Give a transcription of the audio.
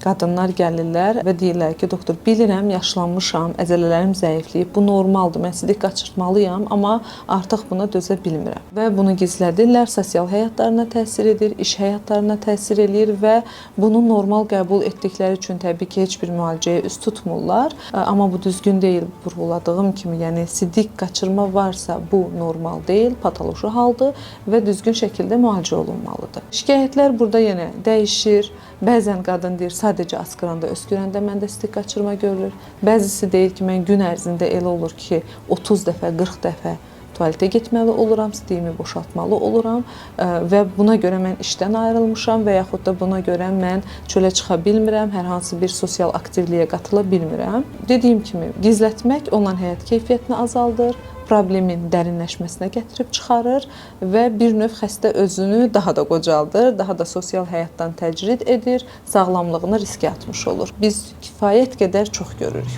qadınlar gəlirlər və deyirlər ki, doktor, bilirəm, yaşlanmışam, əzələlərim zəifləyib, bu normaldır, mən sidik qaçırtmalıyam, amma artıq buna dözə bilmirəm. Və bunu gizlədirlər, sosial həyatlarına təsir edir, iş həyatlarına təsir edir və bunu normal qəbul etdikləri üçün təbii ki, heç bir müalicəyə üst tutmurlar. Amma bu düzgün deyil, vurğuladığım kimi, yəni sidik qaçırma varsa bu normal deyil, patoloji haldır və düzgün şəkildə müalicə olunmalıdır. Şikayətlər burada yenə dəyişir. Bəzən qadın deyir, sadəcə askıranda, öskürəndə məndə sidik qaçırma görülür. Bəzisi deyir ki, mən gün ərzində elə olur ki, 30 dəfə, 40 dəfə tualetə getməli oluram, sidiyimi boşaltmalı oluram və buna görə mən işdən ayrılmışam və yaxud da buna görə mən çölə çıxa bilmirəm, hər hansı bir sosial aktivliyə qatıla bilmirəm. Dediyim kimi, gizlətmək onların həyat keyfiyyətini azaldır, problemin dərinləşməsinə gətirib çıxarır və bir növ xəstə özünü daha da qocaldır, daha da sosial həyatdan təcrid edir, sağlamlığını riskə atmış olur. Biz kifayət qədər çox görürük.